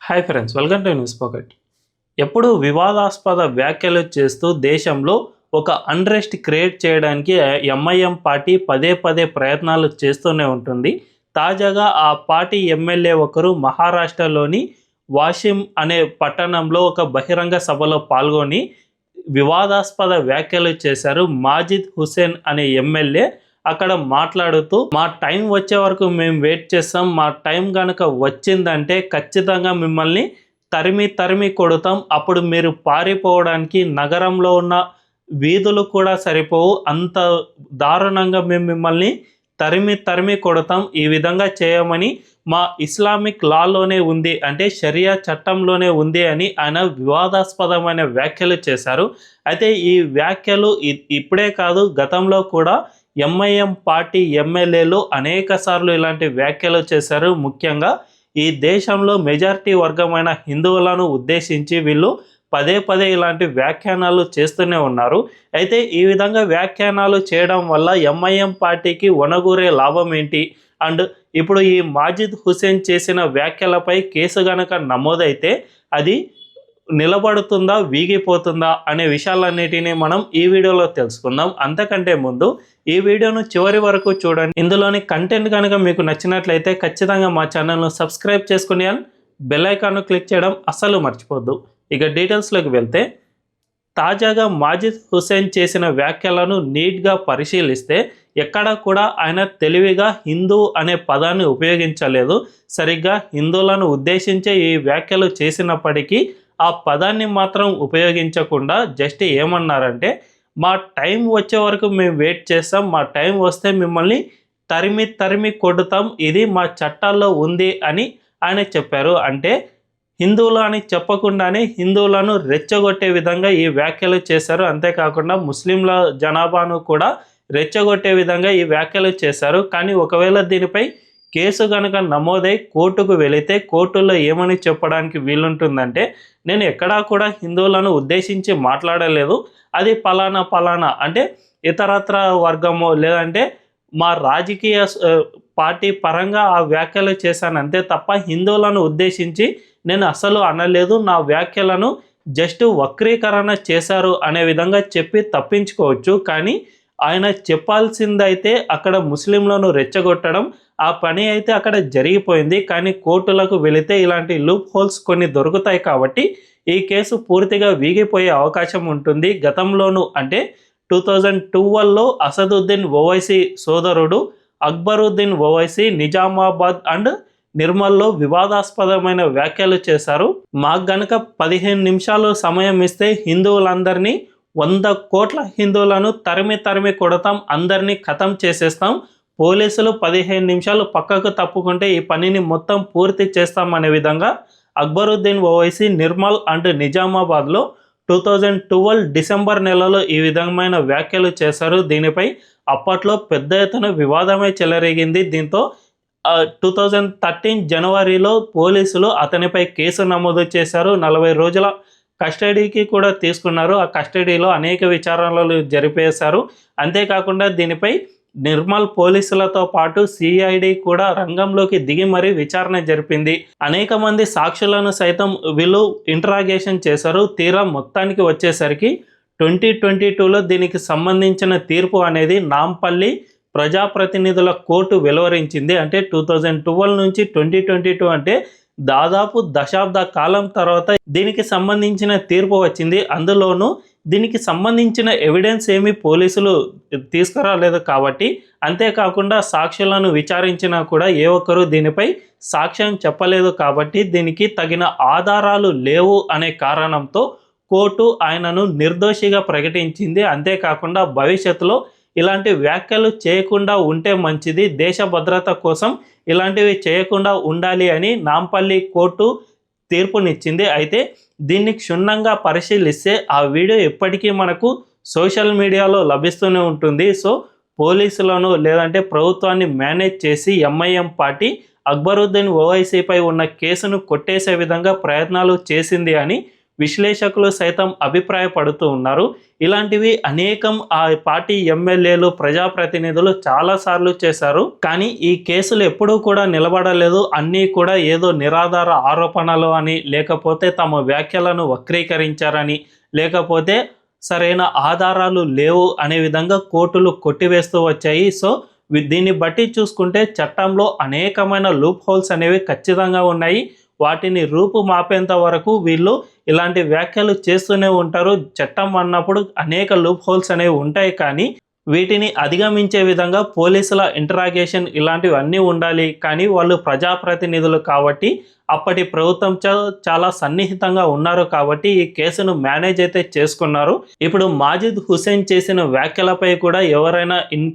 Hi friends, welcome to news pocket. ఎప్పుడు వివాదాస్పద వ్యాఖ్యలు చేస్తూ దేశంలో ఒక అన్రెస్ట్ క్రియేట్ చేయడానికి ఎంఐఎం పార్టీ పదే పదే ప్రయత్నాలు చేస్తూనే ఉంటుంది. తాజాగా ఆ పార్టీ ఎమ్మెల్యే ఒకరు మహారాష్ట్రలోని వాషిం అనే పట్టణంలో ఒక బహిరంగ సభలో పాల్గొని వివాదాస్పద వ్యాఖ్యలు చేశారు. మాజిద్ హుసేన్ అనే ఎమ్మెల్యే అక్కడ మాట్లాడుతూ, మా టైం వచ్చే వరకు మేము వెయిట్ చేస్తాం, మా టైం కనుక వచ్చిందంటే ఖచ్చితంగా మిమ్మల్ని తరిమి కొడతాం, అప్పుడు మీరు పారిపోవడానికి నగరంలో ఉన్న వీధులు కూడా సరిపోవు, అంత దారుణంగా మేము మిమ్మల్ని తరిమి కొడతాం, ఈ విధంగా చేయమని మా ఇస్లామిక్ లాలోనే ఉంది, అంటే షరియా చట్టంలోనే ఉంది అని ఆయన వివాదాస్పదమైన వ్యాఖ్యలు చేశారు. అయితే ఈ వ్యాఖ్యలు ఇప్పుడే కాదు, గతంలో కూడా ఎంఐఎం పార్టీ ఎమ్మెల్యేలు అనేక సార్లు ఇలాంటి వ్యాఖ్యలు చేశారు. ముఖ్యంగా ఈ దేశంలో మెజారిటీ వర్గమైన హిందువులను ఉద్దేశించి వీళ్ళు పదే పదే ఇలాంటి వ్యాఖ్యానాలు చేస్తూనే ఉన్నారు. అయితే ఈ విధంగా వ్యాఖ్యానాలు చేయడం వల్ల ఎంఐఎం పార్టీకి ఒనగూరే లాభం ఏంటి, అండ్ ఇప్పుడు ఈ మాజిద్ హుసేన్ చేసిన వ్యాఖ్యలపై కేసు గనక నమోదైతే అది నిలబడుతుందా, వీగిపోతుందా అనే విషయాలన్నిటినీ మనం ఈ వీడియోలో తెలుసుకుందాం. అంతకంటే ముందు ఈ వీడియోను చివరి వరకు చూడండి. ఇందులోని కంటెంట్ కనుక మీకు నచ్చినట్లయితే ఖచ్చితంగా మా ఛానల్ను సబ్స్క్రైబ్ చేసుకుని బెల్ ఐకాన్ను క్లిక్ చేయడం అస్సలు మర్చిపోద్దు. ఇక డీటెయిల్స్లోకి వెళ్తే, తాజాగా మాజిద్ హుసేన్ చేసిన వ్యాఖ్యలను నీట్గా పరిశీలిస్తే ఎక్కడా కూడా ఆయన తెలివిగా హిందూ అనే పదాన్ని ఉపయోగించలేదు. సరిగ్గా హిందువులను ఉద్దేశించే ఈ వ్యాఖ్యలు చేసినప్పటికీ ఆ పదాన్ని మాత్రం ఉపయోగించకుండా జస్ట్ ఏమన్నారంటే, మా టైం వచ్చే వరకు మేము వెయిట్ చేస్తాం, మా టైం వస్తే మిమ్మల్ని తరిమి కొడతాం, ఇది మా చట్టాల్లో ఉంది అని ఆయన చెప్పారు. అంటే హిందువులు అని చెప్పకుండానే హిందువులను రెచ్చగొట్టే విధంగా ఈ వ్యాఖ్యలు చేశారు. అంతేకాకుండా ముస్లింల జనాభాను కూడా రెచ్చగొట్టే విధంగా ఈ వ్యాఖ్యలు చేశారు. కానీ ఒకవేళ దీనిపై కేసు కనుక నమోదై కోర్టుకు వెళితే కోర్టులో ఏమని చెప్పడానికి వీలుంటుందంటే, నేను ఎక్కడా కూడా హిందువులను ఉద్దేశించి మాట్లాడలేదు, అది పలానా అంటే ఇతరత్ర వర్గము లేదంటే మా రాజకీయ పార్టీ పరంగా ఆ వ్యాఖ్యలు చేశాను అంతే తప్ప హిందువులను ఉద్దేశించి నేను అసలు అనలేదు, నా వ్యాఖ్యలను జస్ట్ వక్రీకరణ చేశారు అనే విధంగా చెప్పి తప్పించుకోవచ్చు. కానీ ఆయన చెప్పాల్సిందైతే అక్కడ ముస్లింలను రెచ్చగొట్టడం, ఆ పని అయితే అక్కడ జరిగిపోయింది. కానీ కోర్టులకు వెళితే ఇలాంటి లూప్ హోల్స్ కొన్ని దొరుకుతాయి కాబట్టి ఈ కేసు పూర్తిగా వీగిపోయే అవకాశం ఉంటుంది. గతంలోనూ అంటే 2012లో అసదుద్దీన్ ఓవైసీ సోదరుడు అక్బరుద్దీన్ ఓవైసీ నిజామాబాద్ అండ్ నిర్మల్లో వివాదాస్పదమైన వ్యాఖ్యలు చేశారు. మాకు గనక 15 నిమిషాలు సమయం ఇస్తే హిందువులందరినీ 100 కోట్ల హిందువులను తరిమి కొడతాం, అందరినీ ఖతం చేసేస్తాం, పోలీసులు 15 నిమిషాలు పక్కకు తప్పుకుంటే ఈ పనిని మొత్తం పూర్తి చేస్తామనే విధంగా అక్బరుద్దీన్ ఓవైసీ నిర్మల్ అండ్ నిజామాబాద్లో 2012 డిసెంబర్ నెలలో ఈ విధమైన వ్యాఖ్యలు చేశారు. దీనిపై అప్పట్లో పెద్ద ఎత్తున వివాదమే చెలరేగింది. దీంతో 2013 జనవరిలో పోలీసులు అతనిపై కేసు నమోదు చేశారు. 40 రోజుల కస్టడీకి కూడా తీసుకున్నారు. ఆ కస్టడీలో అనేక విచారణలు జరిపేశారు. అంతేకాకుండా దీనిపై నిర్మల్ పోలీసులతో పాటు సిఐడి కూడా రంగంలోకి దిగి మరీ విచారణ జరిపింది. అనేక మంది సాక్షులను సైతం వీళ్ళు ఇంటరాగేషన్ చేశారు. తీరా మొత్తానికి వచ్చేసరికి 2022లో దీనికి సంబంధించిన తీర్పు అనేది నాంపల్లి ప్రజాప్రతినిధుల కోర్టు వెలువరించింది. అంటే 2012 నుంచి 2022 అంటే దాదాపు దశాబ్ద కాలం తర్వాత దీనికి సంబంధించిన తీర్పు వచ్చింది. అందులోనూ దీనికి సంబంధించిన ఎవిడెన్స్ ఏమీ పోలీసులు తీసుకురాలేదు కాబట్టి, అంతేకాకుండా సాక్షులను విచారించినా కూడా ఏ ఒక్కరూ దీనిపై సాక్ష్యం చెప్పలేదు కాబట్టి దీనికి తగిన ఆధారాలు లేవు అనే కారణంతో కోర్టు ఆయనను నిర్దోషిగా ప్రకటించింది. అంతేకాకుండా భవిష్యత్తులో ఇలాంటి వ్యాఖ్యలు చేయకుండా ఉంటే మంచిది, దేశ భద్రత కోసం ఇలాంటివి చేయకుండా ఉండాలి అని నాంపల్లి కోర్టు తీర్పునిచ్చింది. అయితే దీన్ని క్షుణ్ణంగా పరిశీలిస్తే ఆ వీడియో ఎప్పటికీ మనకు సోషల్ మీడియాలో లభిస్తూనే ఉంటుంది. సో పోలీసులను లేదంటే ప్రభుత్వాన్ని మేనేజ్ చేసి ఎంఐఎం పార్టీ అక్బరుద్దీన్ ఓవైసీపై ఉన్న కేసును కొట్టేసే విధంగా ప్రయత్నాలు చేసింది అని విశ్లేషకులు సైతం అభిప్రాయపడుతూ ఉన్నారు. ఇలాంటివి అనేకం ఆ పార్టీ ఎమ్మెల్యేలు, ప్రజాప్రతినిధులు చాలాసార్లు చేశారు. కానీ ఈ కేసులు ఎప్పుడూ కూడా నిలబడలేదు. అన్నీ కూడా ఏదో నిరాధార ఆరోపణలు అని, లేకపోతే తమ వ్యాఖ్యలను వక్రీకరించారని, లేకపోతే సరైన ఆధారాలు లేవు అనే విధంగా కోర్టులు కొట్టివేస్తూ వచ్చాయి. సో దీన్ని బట్టి చూసుకుంటే చట్టంలో అనేకమైన లూప్ హోల్స్ అనేవి ఖచ్చితంగా ఉన్నాయి. వాటిని రూపు మాపేంత వరకు వీళ్ళు ఇలాంటి వ్యాఖ్యలు చేస్తూనే ఉంటారు. చట్టం అన్నప్పుడు అనేక లూప్ హోల్స్ అనేవి ఉంటాయి, కానీ వీటిని అధిగమించే విధంగా పోలీసుల ఇంటరాగేషన్ ఇలాంటివన్నీ ఉండాలి. కానీ వాళ్ళు ప్రజాప్రతినిధులు కాబట్టి, అప్పటి ప్రభుత్వంతో చాలా సన్నిహితంగా ఉన్నారు కాబట్టి ఈ కేసును మేనేజ్ అయితే చేసుకున్నారు. ఇప్పుడు మాజిద్ హుసేన్ చేసిన వ్యాఖ్యలపై కూడా ఎవరైనా ఇన్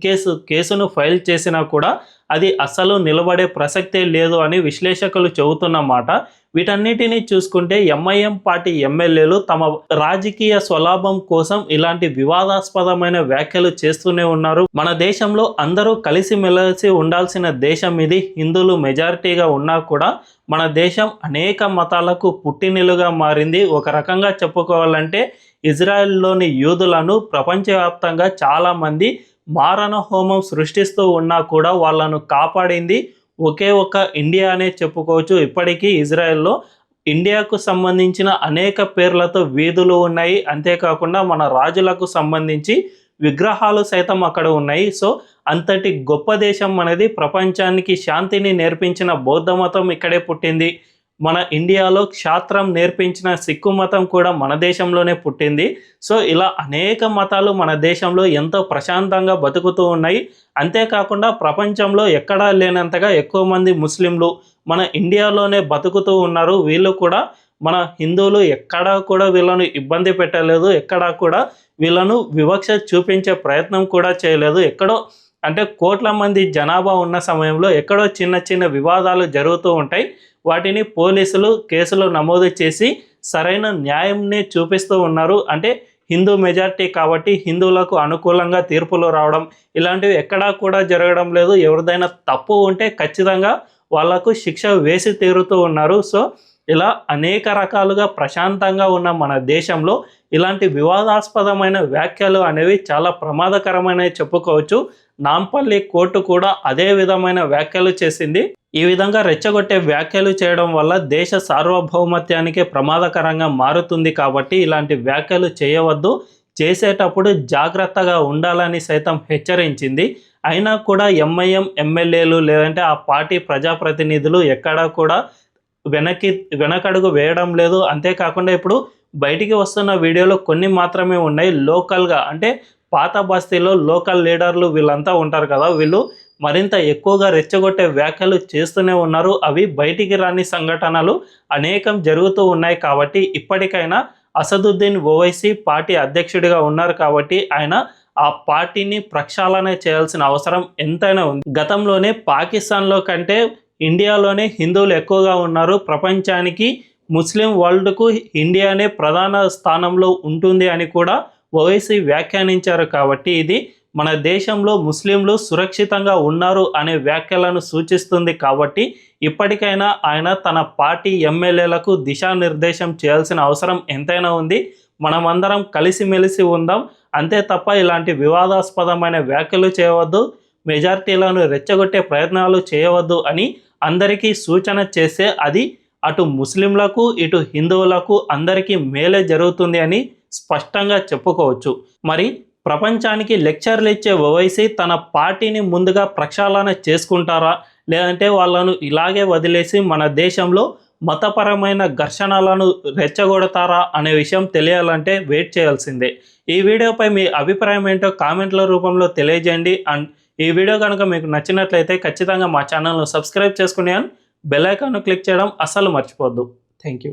కేసును ఫైల్ చేసినా కూడా అది అస్సలు నిలబడే ప్రసక్తే లేదు అని విశ్లేషకులు చెబుతున్నమాట. వీటన్నిటినీ చూసుకుంటే ఎంఐఎం పార్టీ ఎమ్మెల్యేలు తమ రాజకీయ స్వలాభం కోసం ఇలాంటి వివాదాస్పదమైన వ్యాఖ్యలు చేస్తూనే ఉన్నారు. మన దేశంలో అందరూ కలిసిమెలిసి ఉండాల్సిన దేశం ఇది. హిందువులు మెజారిటీగా ఉన్నా కూడా మన దేశం అనేక మతాలకు పుట్టినిలుగా మారింది. ఒక రకంగా చెప్పుకోవాలంటే ఇజ్రాయెల్లోని యూదులను ప్రపంచవ్యాప్తంగా చాలామంది మారణ హోమం సృష్టిస్తూ ఉన్నా కూడా వాళ్ళను కాపాడింది ఒకే ఒక ఇండియా అనే చెప్పుకోవచ్చు. ఇప్పటికీ ఇజ్రాయెల్లో ఇండియాకు సంబంధించిన అనేక పేర్లతో వీధులు ఉన్నాయి. అంతేకాకుండా మన రాజులకు సంబంధించి విగ్రహాలు సైతం అక్కడ ఉన్నాయి. సో అంతటి గొప్ప దేశం అనేది, ప్రపంచానికి శాంతిని నేర్పించిన బౌద్ధ మతం ఇక్కడే పుట్టింది. మన ఇండియాలో క్షాత్రం నేర్పించిన సిక్కు మతం కూడా మన దేశంలోనే పుట్టింది. సో ఇలా అనేక మతాలు మన దేశంలో ఎంతో ప్రశాంతంగా బతుకుతూ ఉన్నాయి. అంతేకాకుండా ప్రపంచంలో ఎక్కడా లేనంతగా ఎక్కువ మంది ముస్లింలు మన ఇండియాలోనే బతుకుతూ ఉన్నారు. వీళ్ళు కూడా మన హిందువులు ఎక్కడా కూడా వీళ్ళను ఇబ్బంది పెట్టలేదు, ఎక్కడా కూడా వీళ్ళను వివక్ష చూపించే ప్రయత్నం కూడా చేయలేదు. ఎక్కడో అంటే కోట్ల మంది జనాభా ఉన్న సమయంలో ఎక్కడో చిన్న చిన్న వివాదాలు జరుగుతూ ఉంటాయి. వాటిని పోలీసులు కేసులు నమోదు చేసి సరైన న్యాయంని చూపిస్తూ ఉన్నారు. అంటే హిందూ మెజారిటీ కాబట్టి హిందువులకు అనుకూలంగా తీర్పులు రావడం ఇలాంటివి ఎక్కడా కూడా జరగడం లేదు. ఎవరిదైనా తప్పు ఉంటే ఖచ్చితంగా వాళ్లకు శిక్ష వేసి తీరుతూ ఉన్నారు. సో ఇలా అనేక రకాలుగా ప్రశాంతంగా ఉన్న మన దేశంలో ఇలాంటి వివాదాస్పదమైన వ్యాఖ్యలు అనేవి చాలా ప్రమాదకరమైనవి చెప్పుకోవచ్చు. నాంపల్లి కోర్టు కూడా అదే విధమైన వ్యాఖ్యలు చేసింది. ఈ విధంగా రెచ్చగొట్టే వ్యాఖ్యలు చేయడం వల్ల దేశ సార్వభౌమత్యానికే ప్రమాదకరంగా మారుతుంది కాబట్టి ఇలాంటి వ్యాఖ్యలు చేయవద్దు, చేసేటప్పుడు జాగ్రత్తగా ఉండాలని సైతం హెచ్చరించింది. అయినా కూడా ఎంఐఎం ఎమ్మెల్యేలు లేదంటే ఆ పార్టీ ప్రజాప్రతినిధులు ఎక్కడా కూడా వెనకడుగు వేయడం లేదు. అంతేకాకుండా ఇప్పుడు బయటికి వస్తున్న వీడియోలో కొన్ని మాత్రమే ఉన్నాయి. లోకల్గా అంటే పాత బస్తీలో లోకల్ లీడర్లు వీళ్ళంతా ఉంటారు కదా, వీళ్ళు మరింత ఎక్కువగా రెచ్చగొట్టే వ్యాఖ్యలు చేస్తూనే ఉన్నారు. అవి బయటికి రాని సంఘటనలు అనేకం జరుగుతూ ఉన్నాయి. కాబట్టి ఇప్పటికైనా అసదుద్దీన్ ఓవైసీ పార్టీ అధ్యక్షుడిగా ఉన్నారు కాబట్టి ఆయన ఆ పార్టీని ప్రక్షాళన చేయాల్సిన అవసరం ఎంతైనా ఉంది. గతంలోనే పాకిస్తాన్లో కంటే ఇండియాలోనే హిందువులు ఎక్కువగా ఉన్నారు. ప్రపంచానికి ముస్లిం వరల్డ్కు ఇండియానే ప్రధాన స్థానంలో ఉంటుంది అని కూడా ఓవైసీ వ్యాఖ్యానించారు. కాబట్టి ఇది మన దేశంలో ముస్లింలు సురక్షితంగా ఉన్నారు అనే వ్యాఖ్యలను సూచిస్తుంది. కాబట్టి ఇప్పటికైనా ఆయన తన పార్టీ ఎమ్మెల్యేలకు దిశానిర్దేశం చేయాల్సిన అవసరం ఎంతైనా ఉంది. మనమందరం కలిసిమెలిసి ఉందాం, అంతే తప్ప ఇలాంటి వివాదాస్పదమైన వ్యాఖ్యలు చేయవద్దు, మెజారిటీలను రెచ్చగొట్టే ప్రయత్నాలు చేయవద్దు అని అందరికీ సూచన చేస్తే అది అటు ముస్లింలకు ఇటు హిందువులకు అందరికీ మేలే జరుగుతుంది అని స్పష్టంగా చెప్పుకోవచ్చు. మరి ప్రపంచానికి లెక్చర్లు ఇచ్చే ఓవైసీ తన పార్టీని ముందుగా ప్రక్షాళన చేసుకుంటారా, లేదంటే వాళ్ళను ఇలాగే వదిలేసి మన దేశంలో మతపరమైన ఘర్షణలను రెచ్చగొడతారా అనే విషయం తెలియాలంటే వెయిట్ చేయాల్సిందే. ఈ వీడియోపై మీ అభిప్రాయం ఏంటో కామెంట్ల రూపంలో తెలియజేయండి. అండ్ ఈ వీడియో కనుక మీకు నచ్చినట్లయితే ఖచ్చితంగా మా ఛానల్ను సబ్స్క్రైబ్ చేసుకుని బెల్ ఐకాన్ను క్లిక్ చేయడం అస్సలు మర్చిపోవద్దు. Thank you.